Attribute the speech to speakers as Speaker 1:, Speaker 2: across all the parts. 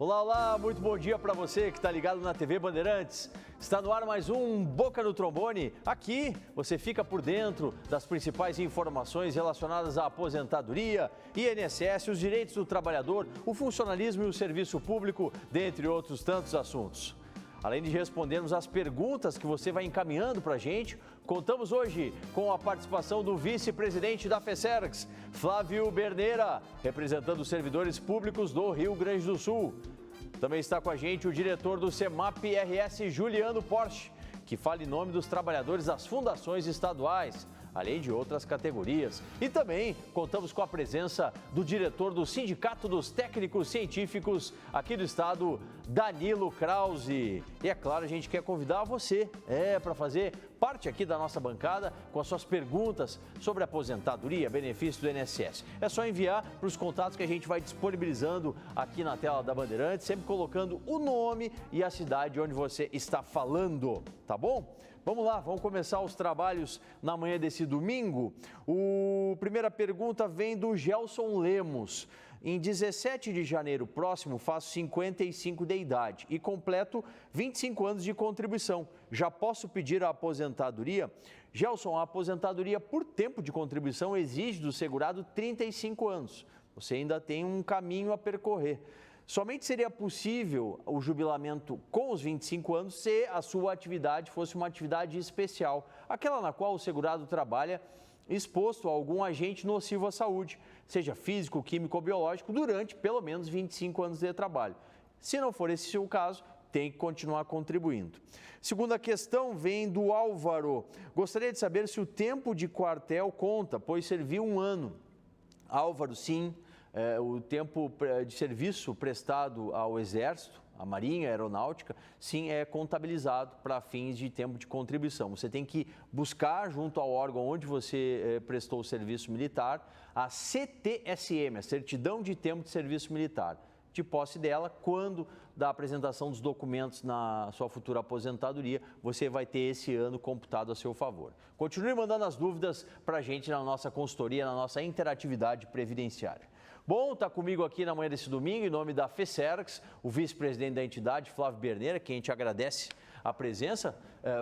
Speaker 1: Olá, olá, muito bom dia para você que está ligado na TV Bandeirantes. Está no ar mais um Boca no Trombone. Aqui você fica por dentro das principais informações relacionadas à aposentadoria, INSS, os direitos do trabalhador, o funcionalismo e o serviço público, dentre outros tantos assuntos. Além de respondermos as perguntas que você vai encaminhando para a gente, contamos hoje com a participação do vice-presidente da FESERGS, Flávio Berneira, representando os servidores públicos do Rio Grande do Sul. Também está com a gente o diretor do CEMAP-RS, Juliano Porsche, que fala em nome dos trabalhadores das fundações estaduais, além de outras categorias. E também contamos com a presença do diretor do Sindicato dos Técnicos Científicos aqui do estado, Danilo Krause. E é claro, a gente quer convidar você para fazer parte aqui da nossa bancada com as suas perguntas sobre aposentadoria, benefício do INSS. É só enviar para os contatos que a gente vai disponibilizando aqui na tela da Bandeirantes, sempre colocando o nome e a cidade onde você está falando, tá bom? Vamos lá, vamos começar os trabalhos na manhã desse domingo. A primeira pergunta vem do Gelson Lemos. Em 17 de janeiro próximo, faço 55 de idade e completo 25 anos de contribuição. Já posso pedir a aposentadoria? Gelson, a aposentadoria por tempo de contribuição exige do segurado 35 anos. Você ainda tem um caminho a percorrer. Somente seria possível o jubilamento com os 25 anos se a sua atividade fosse uma atividade especial, aquela na qual o segurado trabalha exposto a algum agente nocivo à saúde, seja físico, químico ou biológico, durante pelo menos 25 anos de trabalho. Se não for esse o caso, tem que continuar contribuindo. Segunda questão vem do Álvaro. Gostaria de saber se o tempo de quartel conta, pois serviu um ano. Álvaro, sim. O tempo de serviço prestado ao Exército, à Marinha, à Aeronáutica, sim, é contabilizado para fins de tempo de contribuição. Você tem que buscar, junto ao órgão onde você prestou o serviço militar, a CTSM, a Certidão de Tempo de Serviço Militar. De posse dela, quando da apresentação dos documentos na sua futura aposentadoria, você vai ter esse ano computado a seu favor. Continue mandando as dúvidas para a gente na nossa consultoria, na nossa interatividade previdenciária. Bom, está comigo aqui na manhã desse domingo, em nome da FESERGS, o vice-presidente da entidade, Flávio Berneira, que a gente agradece a presença,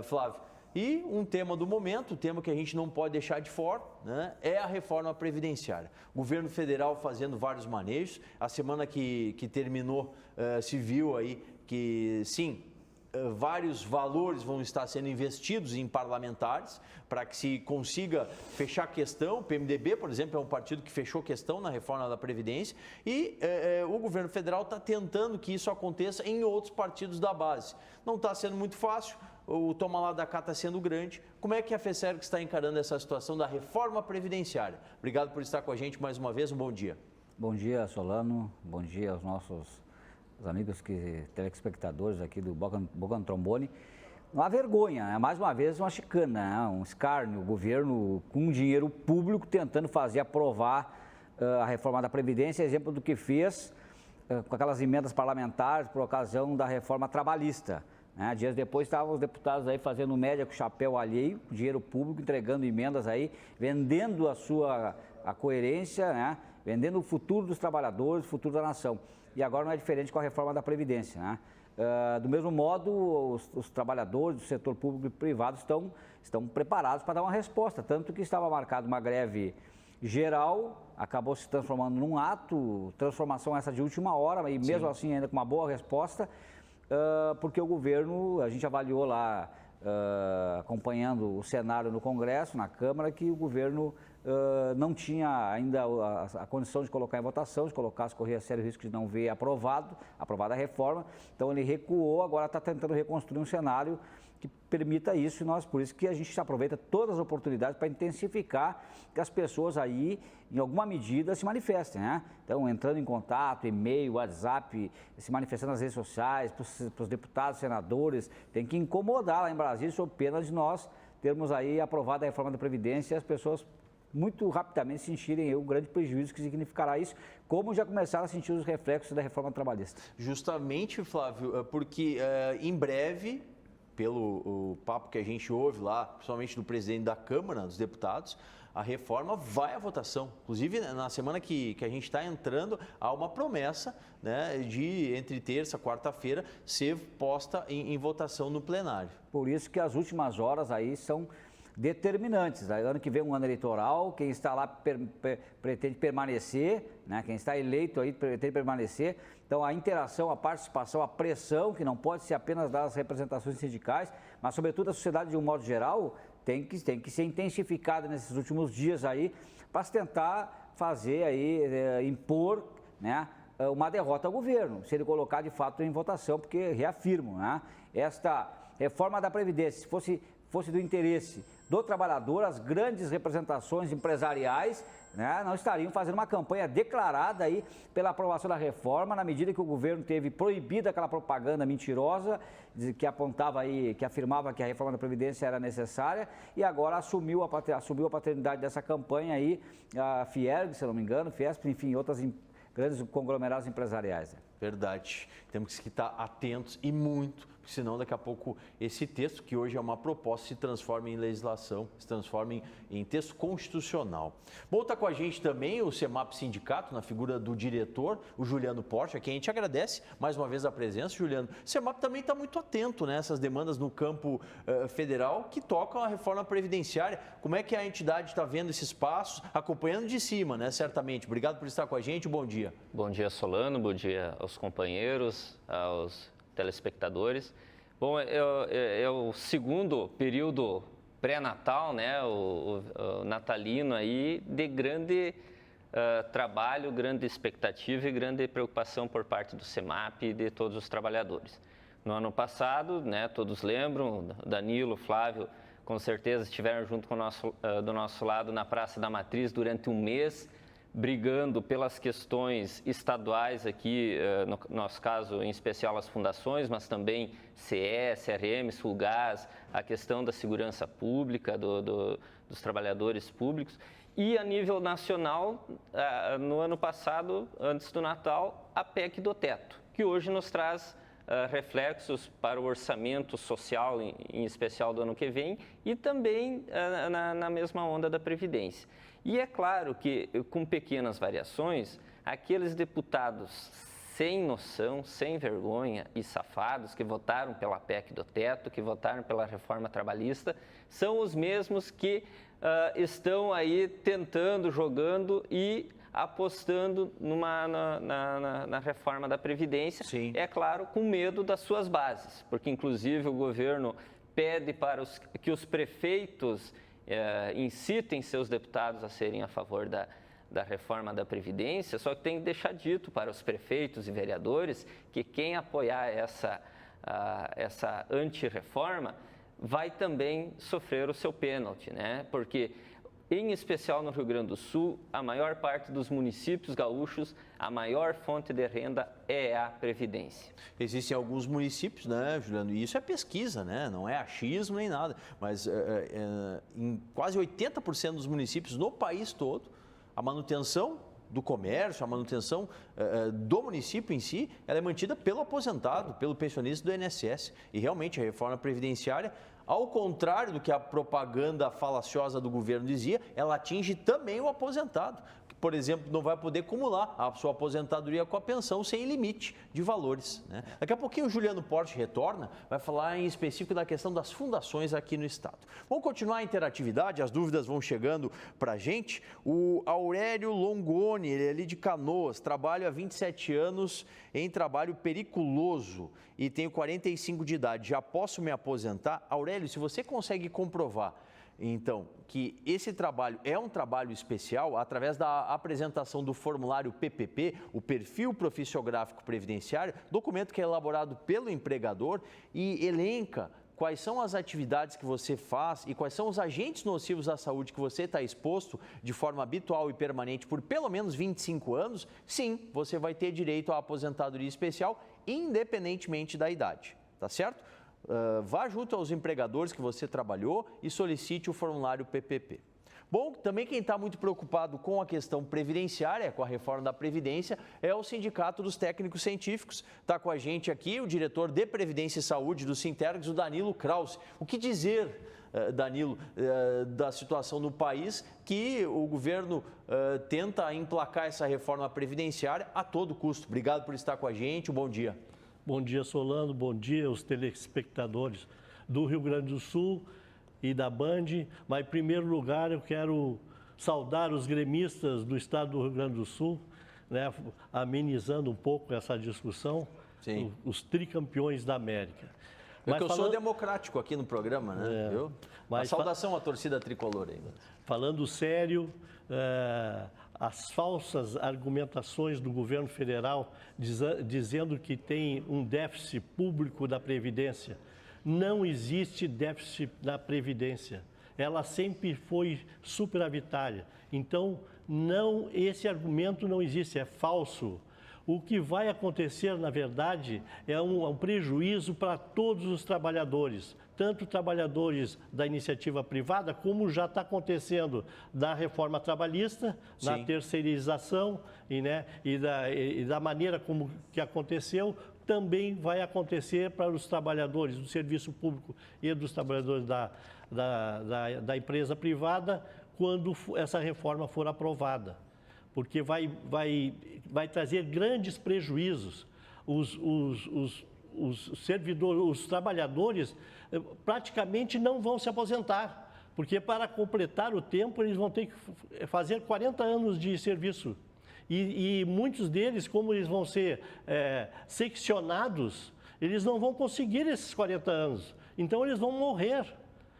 Speaker 1: Flávio. E um tema do momento, um tema que a gente não pode deixar de fora, né, é a reforma previdenciária. O governo federal fazendo vários manejos. A semana que terminou se viu aí que, sim, vários valores vão estar sendo investidos em parlamentares para que se consiga fechar a questão. O PMDB, por exemplo, é um partido que fechou questão na reforma da Previdência e o governo federal está tentando que isso aconteça em outros partidos da base. Não está sendo muito fácil, o toma lá da cá está sendo grande. Como é que a FESERGS está encarando essa situação da reforma previdenciária? Obrigado por estar com a gente mais uma vez, um bom dia.
Speaker 2: Bom dia, Solano, bom dia aos nossos amigos telespectadores aqui do Boca no Trombone. Uma vergonha, né? Mais uma vez uma chicana, né? Um escárnio, o governo com dinheiro público tentando aprovar a reforma da Previdência, exemplo do que fez com aquelas emendas parlamentares por ocasião da reforma trabalhista. Né? Dias depois estavam os deputados aí fazendo média com chapéu alheio, dinheiro público, entregando emendas aí, vendendo a coerência, né? Vendendo o futuro dos trabalhadores, o futuro da nação. E agora não é diferente com a reforma da Previdência, né? Do mesmo modo, os trabalhadores do setor público e privado estão preparados para dar uma resposta, tanto que estava marcada uma greve geral, acabou se transformando num ato, transformação essa de última hora, e mesmo assim ainda com uma boa resposta, porque o governo, a gente avaliou lá, acompanhando o cenário no Congresso, na Câmara, que o governo não tinha ainda a condição de colocar em votação, de colocar, se corria sério risco de não ver aprovada a reforma. Então ele recuou, agora está tentando reconstruir um cenário que permita isso, e por isso que a gente aproveita todas as oportunidades para intensificar que as pessoas aí, em alguma medida, se manifestem, né? Então, entrando em contato, e-mail, WhatsApp, se manifestando nas redes sociais, para os deputados, senadores, tem que incomodar lá em Brasília, sob pena de nós termos aí aprovado a reforma da Previdência e as pessoas muito rapidamente sentirem o grande prejuízo que significará isso, como já começaram a sentir os reflexos da reforma trabalhista.
Speaker 1: Justamente, Flávio, porque em breve pelo o papo que a gente ouve lá, principalmente do presidente da Câmara dos Deputados, a reforma vai à votação. Inclusive, na semana que a gente está entrando, há uma promessa, né, de, entre terça e quarta-feira, ser posta em votação no plenário.
Speaker 2: Por isso que as últimas horas aí são determinantes. Ano que vem um ano eleitoral, quem está lá pretende permanecer, né? Quem está eleito aí pretende permanecer. Então a interação, a participação, a pressão, que não pode ser apenas das representações sindicais, mas sobretudo da sociedade de um modo geral, tem que ser intensificada nesses últimos dias aí, para se tentar fazer aí, impor, né, uma derrota ao governo, se ele colocar de fato em votação, porque reafirmo, né, esta reforma da Previdência, se fosse do interesse do trabalhador, as grandes representações empresariais, né, não estariam fazendo uma campanha declarada aí pela aprovação da reforma, na medida que o governo teve proibida aquela propaganda mentirosa que apontava aí, que afirmava que a reforma da Previdência era necessária, e agora assumiu a paternidade dessa campanha aí, a Fierg, se não me engano, Fiesp, enfim, outras grandes conglomerados empresariais. Né?
Speaker 1: Verdade. Temos que estar atentos e muito, porque senão daqui a pouco esse texto, que hoje é uma proposta, se transforma em legislação, se transforma em texto constitucional. Bom, está com a gente também o CEMAP Sindicato, na figura do diretor, o Juliano Porte, a quem a gente agradece mais uma vez a presença, Juliano. O CEMAP também está muito atento nessas demandas no campo federal que tocam a reforma previdenciária. Como é que a entidade está vendo esses passos, acompanhando de cima, né, certamente. Obrigado por estar com a gente, bom dia.
Speaker 3: Bom dia, Solano, bom dia aos companheiros, aos telespectadores. Bom, é o segundo período pré-natal, né, o natalino aí, de grande trabalho, grande expectativa e grande preocupação por parte do CEMAP e de todos os trabalhadores. No ano passado, né, todos lembram, Danilo, Flávio, com certeza estiveram junto com do nosso lado na Praça da Matriz durante um mês, brigando pelas questões estaduais aqui, no nosso caso, em especial as fundações, mas também CE, CRM, Sulgás, a questão da segurança pública, dos trabalhadores públicos. E a nível nacional, no ano passado, antes do Natal, a PEC do teto, que hoje nos traz reflexos para o orçamento social, em especial do ano que vem, e também na mesma onda da Previdência. E é claro que, com pequenas variações, aqueles deputados sem noção, sem vergonha e safados que votaram pela PEC do teto, que votaram pela reforma trabalhista, são os mesmos que estão aí tentando, jogando e apostando na reforma da Previdência.
Speaker 1: Sim.
Speaker 3: É claro, com medo das suas bases, porque inclusive o governo pede para que os prefeitos incitem seus deputados a serem a favor da reforma da Previdência, só que tem que deixar dito para os prefeitos e vereadores que quem apoiar essa anti-reforma vai também sofrer o seu pênalti, né? Porque, em especial no Rio Grande do Sul, a maior parte dos municípios gaúchos, a maior fonte de renda é a Previdência.
Speaker 1: Existem alguns municípios, né, Juliano, e isso é pesquisa, né, não é achismo nem nada, mas em quase 80% dos municípios no país todo, a manutenção do comércio, a manutenção do município em si, ela é mantida pelo aposentado, pelo pensionista do INSS. E realmente a reforma previdenciária, ao contrário do que a propaganda falaciosa do governo dizia, ela atinge também o aposentado, que, por exemplo, não vai poder acumular a sua aposentadoria com a pensão sem limite de valores, né? Daqui a pouquinho o Juliano Porte retorna, vai falar em específico da questão das fundações aqui no estado. Vamos continuar a interatividade, as dúvidas vão chegando para a gente. O Aurélio Longoni, ele é ali de Canoas, trabalha há 27 anos em trabalho periculoso e tenho 45 de idade, já posso me aposentar? Aurélio, se você consegue comprovar, então, que esse trabalho é um trabalho especial, através da apresentação do formulário PPP, o Perfil Profissiográfico Previdenciário, documento que é elaborado pelo empregador e elenca quais são as atividades que você faz e quais são os agentes nocivos à saúde que você está exposto de forma habitual e permanente por pelo menos 25 anos, sim, você vai ter direito à aposentadoria especial, independentemente da idade, tá certo? Vá junto aos empregadores que você trabalhou e solicite o formulário PPP. Bom, também quem está muito preocupado com a questão previdenciária, com a reforma da Previdência, é o Sindicato dos Técnicos Científicos. Está com a gente aqui o diretor de Previdência e Saúde do Sintergs, o Danilo Krause. O que dizer, Danilo, da situação no país que o governo tenta emplacar essa reforma previdenciária a todo custo? Obrigado por estar com a gente, bom dia.
Speaker 4: Bom dia, Solano, bom dia aos telespectadores do Rio Grande do Sul e da Band, mas em primeiro lugar eu quero saudar os gremistas do estado do Rio Grande do Sul, né, amenizando um pouco essa discussão, os tricampeões da América.
Speaker 1: Mas eu sou democrático aqui no programa, né? Viu? Uma saudação à torcida tricolor aí.
Speaker 4: Falando sério, as falsas argumentações do governo federal dizendo que tem um déficit público da Previdência. Não existe déficit na Previdência. Ela sempre foi superavitária. Então, esse argumento não existe, é falso. O que vai acontecer, na verdade, é um prejuízo para todos os trabalhadores, tanto trabalhadores da iniciativa privada, como já está acontecendo da reforma trabalhista, na terceirização e da maneira como que aconteceu, também vai acontecer para os trabalhadores do serviço público e dos trabalhadores da empresa privada, quando essa reforma for aprovada. Porque vai trazer grandes prejuízos. Os servidores, os trabalhadores praticamente não vão se aposentar, porque para completar o tempo eles vão ter que fazer 40 anos de serviço. E muitos deles, como eles vão ser seccionados, eles não vão conseguir esses 40 anos. Então eles vão morrer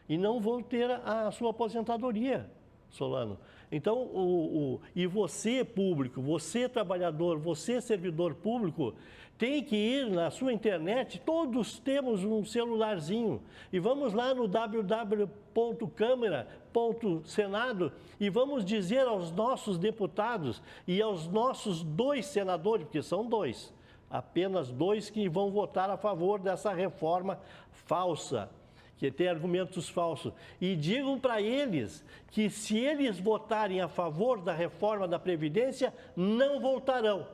Speaker 4: e não vão ter a sua aposentadoria, Solano. Então, e você, público, você, trabalhador, você, servidor público, tem que ir na sua internet, todos temos um celularzinho, e vamos lá no www.câmara.senado e vamos dizer aos nossos deputados e aos nossos 2 senadores, porque são 2, apenas 2 que vão votar a favor dessa reforma falsa, que tem argumentos falsos, e digam para eles que se eles votarem a favor da reforma da Previdência, não voltarão.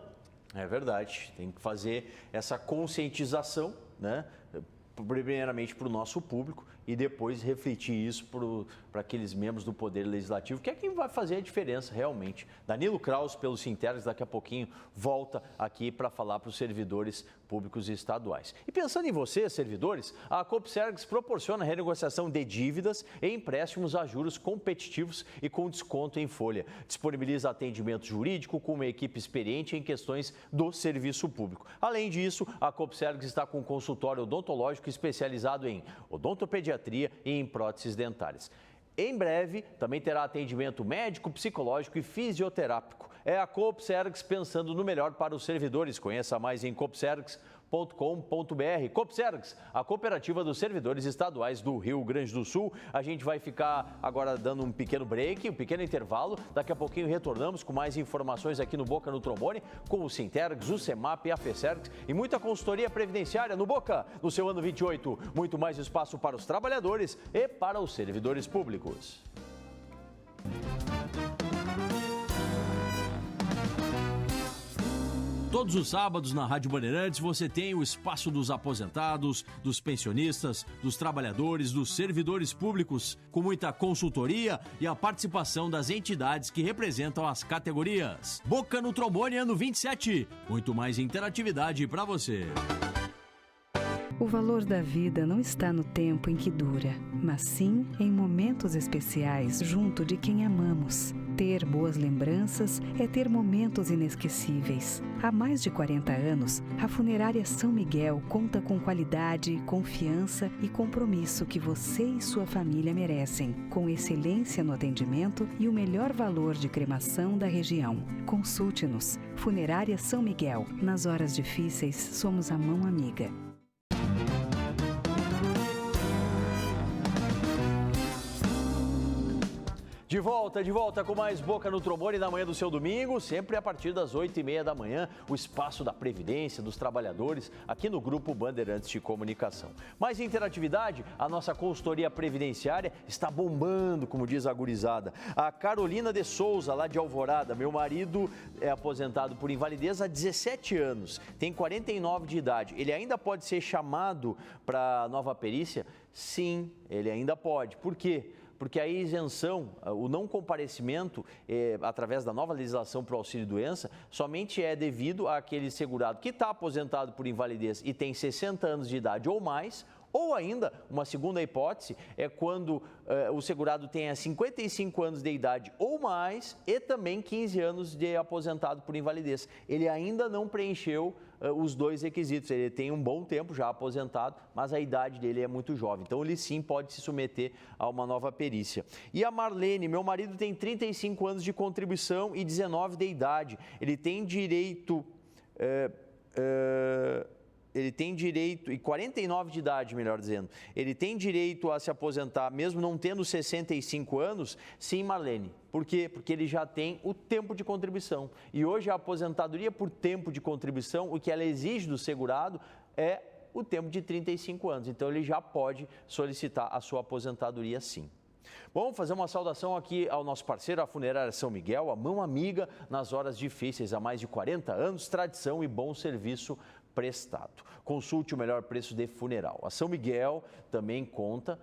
Speaker 1: É verdade, tem que fazer essa conscientização, né? Primeiramente para o nosso público e depois refletir isso para aqueles membros do Poder Legislativo, que é quem vai fazer a diferença realmente. Danilo Krause, pelo Sintergs, daqui a pouquinho volta aqui para falar para os servidores públicos e estaduais. E pensando em vocês, servidores, a Copsergs proporciona renegociação de dívidas e empréstimos a juros competitivos e com desconto em folha. Disponibiliza atendimento jurídico com uma equipe experiente em questões do serviço público. Além disso, a Copsergs está com um consultório odontológico especializado em odontopediatria e em próteses dentárias. Em breve, também terá atendimento médico, psicológico e fisioterápico. É a Copsergs pensando no melhor para os servidores. Conheça mais em copsergs.com.br. Copsergs, a cooperativa dos servidores estaduais do Rio Grande do Sul. A gente vai ficar agora dando um pequeno break, um pequeno intervalo. Daqui a pouquinho retornamos com mais informações aqui no Boca no Trombone, com o Sintergs, o CEMAP e a FESERGS e muita consultoria previdenciária no Boca, no seu ano 28. Muito mais espaço para os trabalhadores e para os servidores públicos.
Speaker 5: Todos os sábados na Rádio Bandeirantes você tem o espaço dos aposentados, dos pensionistas, dos trabalhadores, dos servidores públicos, com muita consultoria e a participação das entidades que representam as categorias. Boca no Trombone ano 27, muito mais interatividade para você.
Speaker 6: O valor da vida não está no tempo em que dura, mas sim em momentos especiais junto de quem amamos. Ter boas lembranças é ter momentos inesquecíveis. Há mais de 40 anos, a Funerária São Miguel conta com qualidade, confiança e compromisso que você e sua família merecem, com excelência no atendimento e o melhor valor de cremação da região. Consulte-nos. Funerária São Miguel. Nas horas difíceis, somos a mão amiga.
Speaker 1: De volta com mais Boca no Trombone na manhã do seu domingo, sempre a partir das 8h30 da manhã, o espaço da Previdência, dos trabalhadores, aqui no Grupo Bandeirantes de Comunicação. Mais interatividade, a nossa consultoria previdenciária está bombando, como diz a gurizada. A Carolina de Souza, lá de Alvorada, meu marido é aposentado por invalidez há 17 anos, tem 49 de idade. Ele ainda pode ser chamado para nova perícia? Sim, ele ainda pode. Por quê? Porque a isenção, o não comparecimento, através da nova legislação para o auxílio-doença, somente é devido àquele segurado que está aposentado por invalidez e tem 60 anos de idade ou mais, ou ainda, uma segunda hipótese, é quando o segurado tenha 55 anos de idade ou mais e também 15 anos de aposentado por invalidez. Ele ainda não preencheu os dois requisitos, ele tem um bom tempo já aposentado, mas a idade dele é muito jovem, então ele sim pode se submeter a uma nova perícia. E a Marlene, meu marido tem 35 anos de contribuição e 19 de idade, ele tem direito... e 49 de idade, melhor dizendo, ele tem direito a se aposentar mesmo não tendo 65 anos? Sim, Marlene. Por quê? Porque ele já tem o tempo de contribuição. E hoje a aposentadoria por tempo de contribuição, o que ela exige do segurado é o tempo de 35 anos. Então ele já pode solicitar a sua aposentadoria sim. Bom, fazer uma saudação aqui ao nosso parceiro, a Funerária São Miguel, a mão amiga nas horas difíceis, há mais de 40 anos, tradição e bom serviço prestado. Consulte o melhor preço de funeral. A São Miguel também conta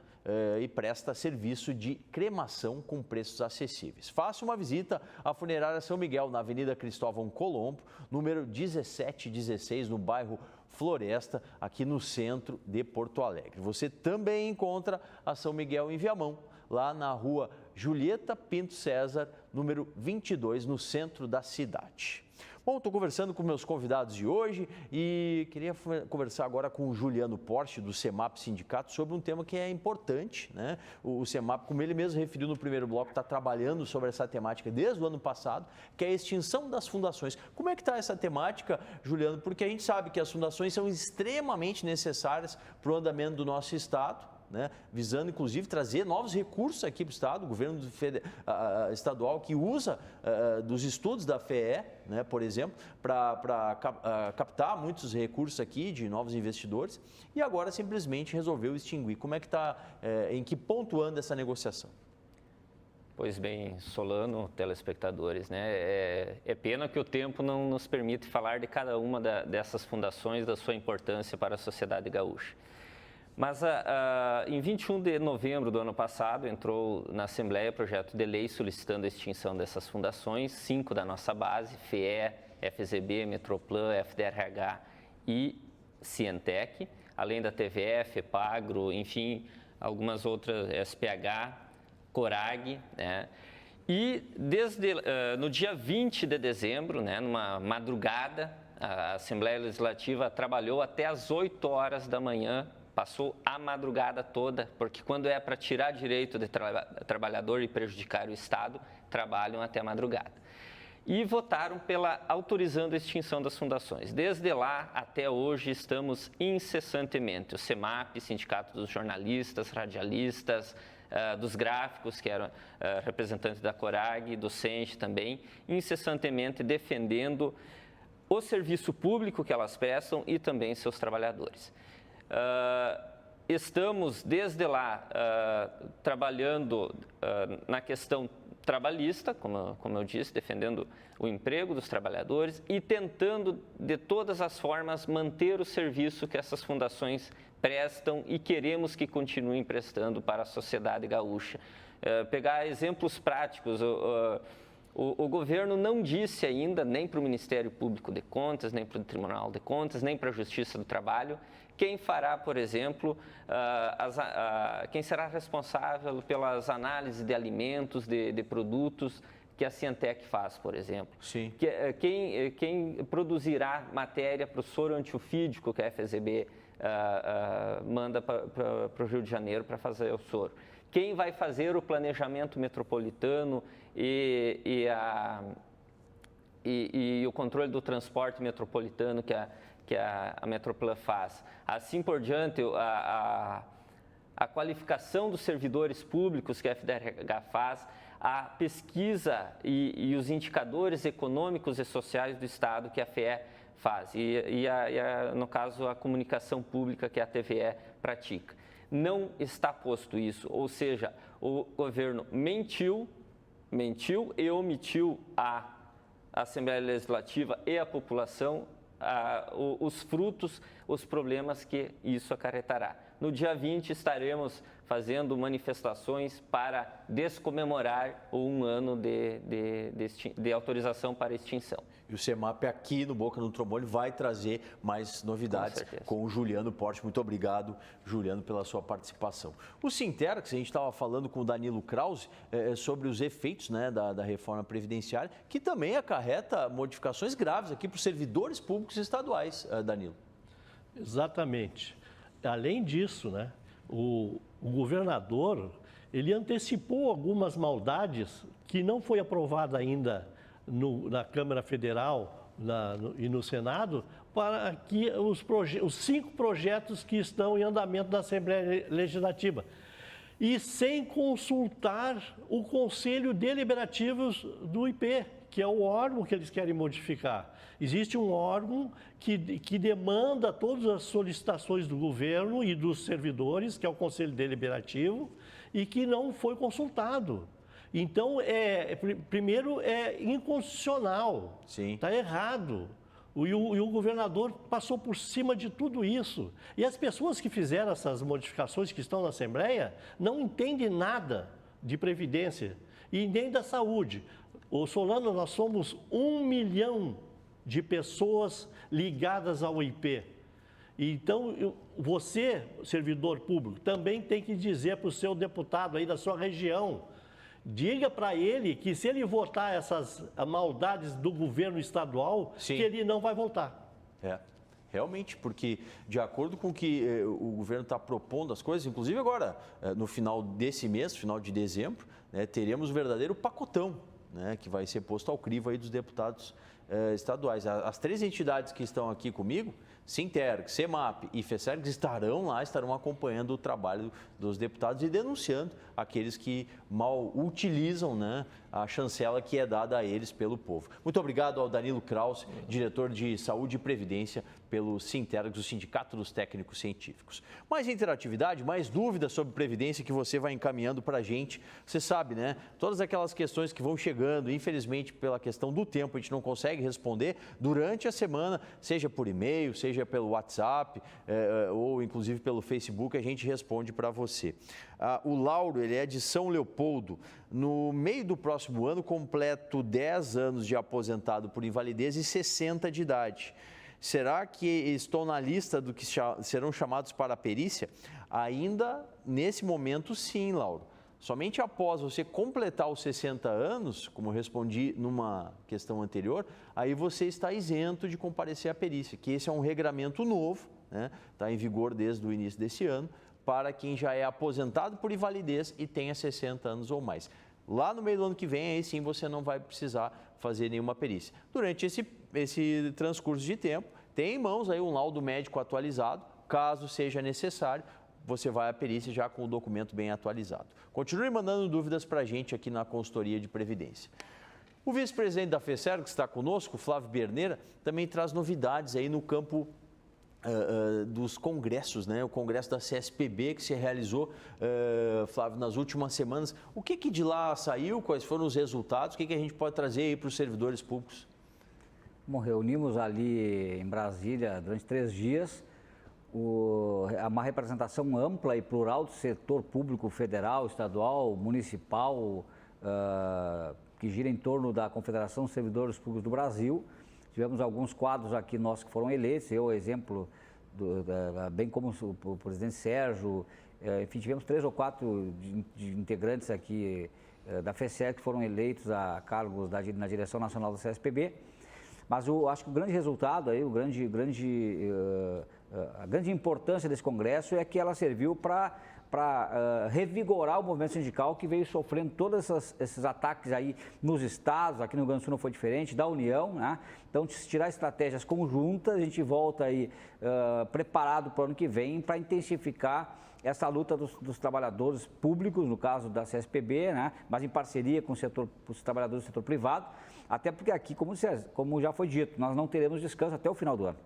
Speaker 1: e presta serviço de cremação com preços acessíveis. Faça uma visita à Funerária São Miguel, na Avenida Cristóvão Colombo, número 1716, no bairro Floresta, aqui no centro de Porto Alegre. Você também encontra a São Miguel em Viamão, lá na rua Julieta Pinto César, número 22, no centro da cidade. Bom, estou conversando com meus convidados de hoje e queria conversar agora com o Juliano Porte, do CEMAP Sindicato, sobre um tema que é importante, né? O CEMAP, como ele mesmo referiu no primeiro bloco, está trabalhando sobre essa temática desde o ano passado, que é a extinção das fundações. Como é que está essa temática, Juliano? Porque a gente sabe que as fundações são extremamente necessárias para o andamento do nosso Estado, né? Visando, inclusive, trazer novos recursos aqui para o Estado, o governo estadual que usa dos estudos da FEE, né, por exemplo, para captar muitos recursos aqui de novos investidores e agora simplesmente resolveu extinguir. Como é que está, em que ponto anda essa negociação?
Speaker 3: Pois bem, Solano, telespectadores, né? É pena que o tempo não nos permite falar de cada uma dessas fundações, da sua importância para a sociedade gaúcha. Mas em 21 de novembro do ano passado, entrou na Assembleia projeto de lei solicitando a extinção dessas fundações, 5 da nossa base, FEE, FZB, Metroplan, FDRH e Cientec, além da TVF, EPAGRO, enfim, algumas outras, SPH, CORAG, né? E desde no dia 20 de dezembro, né, numa madrugada, a Assembleia Legislativa trabalhou até às 8 horas da manhã, passou a madrugada toda, porque quando é para tirar direito de trabalhador e prejudicar o Estado, trabalham até a madrugada. E votaram autorizando a extinção das fundações. Desde lá até hoje estamos incessantemente, o CEMAP, Sindicato dos Jornalistas, Radialistas, dos Gráficos, que eram representantes da CORAG, do SENGE também, incessantemente defendendo o serviço público que elas prestam e também seus trabalhadores. Estamos, desde lá, trabalhando na questão trabalhista, como eu disse, defendendo o emprego dos trabalhadores e tentando, de todas as formas, manter o serviço que essas fundações prestam e queremos que continuem prestando para a sociedade gaúcha. Pegar exemplos práticos, o governo não disse ainda, nem para o Ministério Público de Contas, nem para o Tribunal de Contas, nem para a Justiça do Trabalho, quem fará, por exemplo, quem será responsável pelas análises de alimentos, de produtos que a Cientec faz, por exemplo.
Speaker 1: Sim.
Speaker 3: Quem produzirá matéria para o soro antiofídico que a FZB manda para o Rio de Janeiro para fazer o soro. Quem vai fazer o planejamento metropolitano e o controle do transporte metropolitano que a Metroplan faz. Assim por diante, a qualificação dos servidores públicos que a FDRH faz, a pesquisa e os indicadores econômicos e sociais do Estado que a FE faz no caso, a comunicação pública que a TVE pratica. Não está posto isso, ou seja, o governo mentiu e omitiu a Assembleia Legislativa e a população os frutos, os problemas que isso acarretará. No dia 20 estaremos fazendo manifestações para descomemorar um ano de autorização para extinção.
Speaker 1: E o CEMAP aqui no Boca no Trombone vai trazer mais novidades com o Juliano Porte. Muito obrigado, Juliano, pela sua participação. O Sintergs, a gente estava falando com o Danilo Krause sobre os efeitos, né, da reforma previdenciária, que também acarreta modificações graves aqui para os servidores públicos estaduais, Danilo.
Speaker 4: Exatamente. Além disso, né, o governador, ele antecipou algumas maldades que não foi aprovada ainda na Câmara Federal e no Senado, para que os 5 projetos que estão em andamento da Assembleia Legislativa. E sem consultar o Conselho Deliberativo do IP, que é o órgão que eles querem modificar. Existe um órgão que demanda todas as solicitações do governo e dos servidores, que é o Conselho Deliberativo, e que não foi consultado. Então, primeiro, é inconstitucional, está errado. E o governador passou por cima de tudo isso. E as pessoas que fizeram essas modificações que estão na Assembleia não entendem nada de Previdência e nem da saúde. Ô Solano, nós somos 1 milhão de pessoas ligadas ao IP. Então, você, servidor público, também tem que dizer para o seu deputado aí da sua região, diga para ele que se ele votar essas maldades do governo estadual, que ele não vai votar.
Speaker 1: Realmente, porque de acordo com o que o governo está propondo as coisas, inclusive agora, no final desse mês, final de dezembro, né, teremos o verdadeiro pacotão, né, que vai ser posto ao crivo aí dos deputados estaduais. As 3 entidades que estão aqui comigo, Sintergs, CEMAP e FESERGS, estarão acompanhando o trabalho dos deputados e denunciando aqueles que mal utilizam, né, a chancela que é dada a eles pelo povo. Muito obrigado ao Danilo Krause, diretor de Saúde e Previdência pelo Sintergs, o Sindicato dos Técnicos Científicos. Mais interatividade, mais dúvidas sobre Previdência que você vai encaminhando para a gente. Você sabe, né? Todas aquelas questões que vão chegando, infelizmente, pela questão do tempo, a gente não consegue responder durante a semana, seja por e-mail, seja pelo WhatsApp ou inclusive pelo Facebook, a gente responde para você. O Lauro, ele é de São Leopoldo. No meio do próximo ano, completo 10 anos de aposentado por invalidez e 60 de idade. Será que estou na lista do que serão chamados para a perícia? Ainda nesse momento, sim, Lauro. Somente após você completar os 60 anos, como eu respondi numa questão anterior, aí você está isento de comparecer à perícia, que esse é um regramento novo, né? Está em vigor desde o início desse ano, para quem já é aposentado por invalidez e tenha 60 anos ou mais. Lá no meio do ano que vem, aí sim você não vai precisar fazer nenhuma perícia. Durante esse transcurso de tempo, tem em mãos aí um laudo médico atualizado, caso seja necessário, você vai à perícia já com o documento bem atualizado. Continue mandando dúvidas para a gente aqui na consultoria de Previdência. O vice-presidente da FESERG, que está conosco, Flávio Berneira, também traz novidades aí no campo dos congressos, né? O congresso da CSPB que se realizou, Flávio, nas últimas semanas. O que de lá saiu? Quais foram os resultados? O que a gente pode trazer aí para os servidores públicos?
Speaker 2: Bom, reunimos ali em Brasília durante 3 dias uma representação ampla e plural do setor público federal, estadual, municipal, que gira em torno da Confederação dos Servidores Públicos do Brasil. Tivemos alguns quadros aqui nossos que foram eleitos, eu, exemplo, bem como o presidente Sérgio, enfim, tivemos 3 ou 4 de integrantes aqui da FESERG que foram eleitos a cargos na direção nacional da CSPB. Mas eu acho que o grande resultado, aí, a grande importância desse congresso é que ela serviu para revigorar o movimento sindical que veio sofrendo todos esses ataques aí nos estados, aqui no Rio Grande do Sul não foi diferente, da União, né? Então, se tirar estratégias conjuntas, a gente volta aí preparado para o ano que vem para intensificar essa luta dos trabalhadores públicos, no caso da CSPB, né? Mas em parceria com os trabalhadores do setor privado, até porque aqui, como já foi dito, nós não teremos descanso até o final do ano.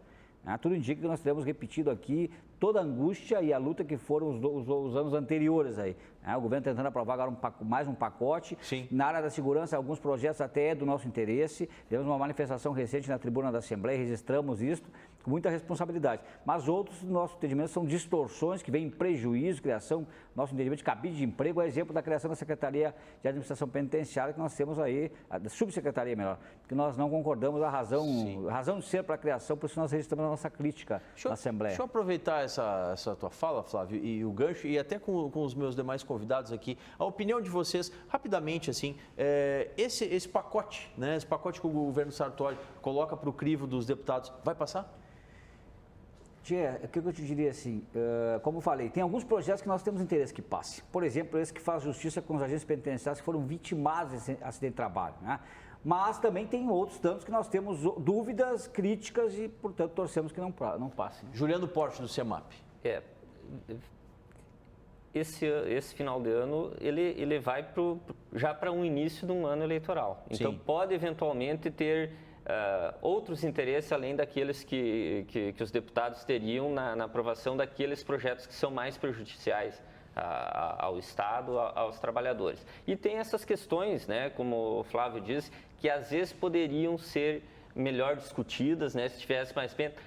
Speaker 2: Tudo indica que nós teremos repetido aqui toda a angústia e a luta que foram os anos anteriores aí. O governo tentando aprovar agora mais um pacote.
Speaker 1: Sim.
Speaker 2: Na área da segurança, alguns projetos até é do nosso interesse. Tivemos uma manifestação recente na tribuna da Assembleia, registramos isso com muita responsabilidade. Mas outros, no nosso entendimento, são distorções que vêm em prejuízo, criação, nosso entendimento de cabide de emprego, é exemplo da criação da Secretaria de Administração Penitenciária que nós temos aí, a subsecretaria melhor, que nós não concordamos a razão de ser para a criação, por isso nós registramos a nossa crítica na Assembleia.
Speaker 1: Deixa eu aproveitar essa tua fala, Flávio, e o gancho, e até com os meus demais convidados aqui, a opinião de vocês, rapidamente, assim, esse pacote, né, esse pacote que o governo Sartori coloca para o crivo dos deputados, vai passar?
Speaker 2: Tia, o que eu te diria assim, como eu falei, tem alguns projetos que nós temos interesse que passe. Por exemplo, esse que faz justiça com os agentes penitenciários que foram vitimados de acidente de trabalho, né? Mas também tem outros tantos que nós temos dúvidas, críticas e, portanto, torcemos que não passe.
Speaker 1: Juliano Porte, do CEMAP.
Speaker 3: Esse final de ano, ele vai já para um início de um ano eleitoral. Então,
Speaker 1: Sim.
Speaker 3: pode eventualmente ter outros interesses além daqueles que os deputados teriam na aprovação daqueles projetos que são mais prejudiciais ao Estado, aos trabalhadores. E tem essas questões, né, como o Flávio disse, que às vezes poderiam ser melhor discutidas, né, se tivesse mais tempo,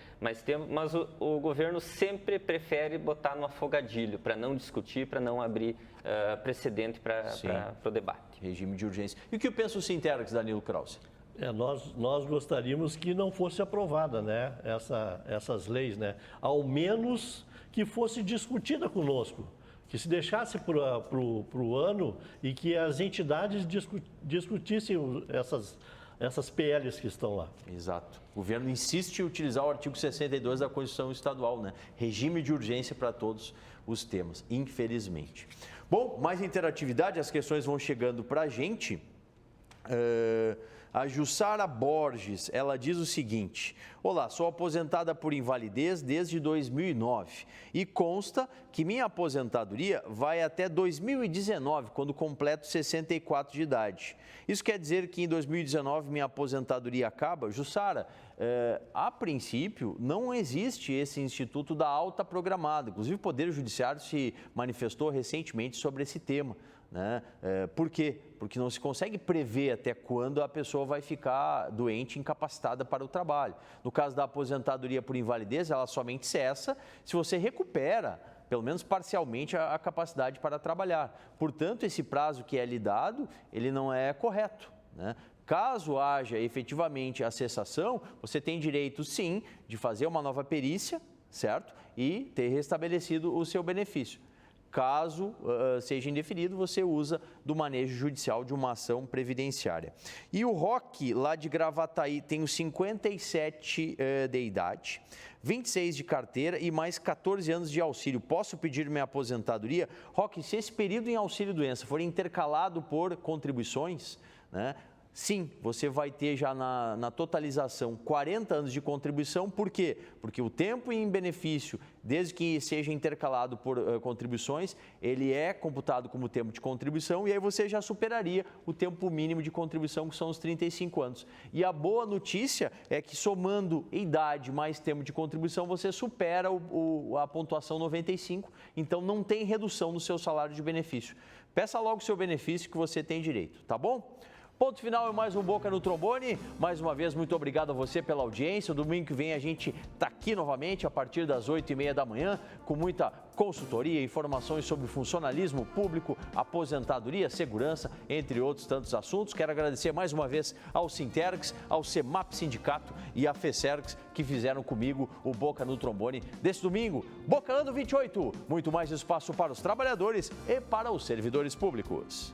Speaker 3: mas o governo sempre prefere botar no afogadilho, para não discutir, para não abrir precedente para o debate.
Speaker 1: Regime de urgência. E o que pensa o Sintergs, Danilo Krause?
Speaker 4: Nós gostaríamos que não fosse aprovada, né, essas leis, né? Ao menos que fosse discutida conosco, que se deixasse para o ano e que as entidades discutissem essas PLs que estão lá.
Speaker 1: Exato. O governo insiste em utilizar o artigo 62 da Constituição Estadual, né? Regime de urgência para todos os temas, infelizmente. Bom, mais interatividade, as questões vão chegando para a gente. A Jussara Borges, ela diz o seguinte: olá, sou aposentada por invalidez desde 2009 e consta que minha aposentadoria vai até 2019, quando completo 64 de idade. Isso quer dizer que em 2019 minha aposentadoria acaba? Jussara, a princípio não existe esse instituto da alta programada. Inclusive o Poder Judiciário se manifestou recentemente sobre esse tema. Né? Por quê? Porque não se consegue prever até quando a pessoa vai ficar doente, incapacitada para o trabalho. No caso da aposentadoria por invalidez, ela somente cessa se você recupera, pelo menos parcialmente, a capacidade para trabalhar. Portanto, esse prazo que é lhe dado, ele não é correto, né? Caso haja efetivamente a cessação, você tem direito, sim, de fazer uma nova perícia, certo? E ter restabelecido o seu benefício. Caso seja indeferido, você usa do manejo judicial de uma ação previdenciária. E o Roque, lá de Gravataí, tem 57 de idade, 26 de carteira e mais 14 anos de auxílio. Posso pedir minha aposentadoria? Roque, se esse período em auxílio-doença for intercalado por contribuições, né? Sim, você vai ter já na totalização 40 anos de contribuição. Por quê? Porque o tempo em benefício, desde que seja intercalado por contribuições, ele é computado como tempo de contribuição e aí você já superaria o tempo mínimo de contribuição, que são os 35 anos. E a boa notícia é que somando idade mais tempo de contribuição, você supera a pontuação 95, então não tem redução no seu salário de benefício. Peça logo o seu benefício que você tem direito, tá bom? Ponto final é mais um Boca no Trombone. Mais uma vez, muito obrigado a você pela audiência. Domingo que vem a gente está aqui novamente a partir das 8h30 da manhã com muita consultoria, informações sobre funcionalismo público, aposentadoria, segurança, entre outros tantos assuntos. Quero agradecer mais uma vez ao Sintergs, ao CEMAP Sindicato e à FESERGS que fizeram comigo o Boca no Trombone desse domingo. Bocaando 28, muito mais espaço para os trabalhadores e para os servidores públicos.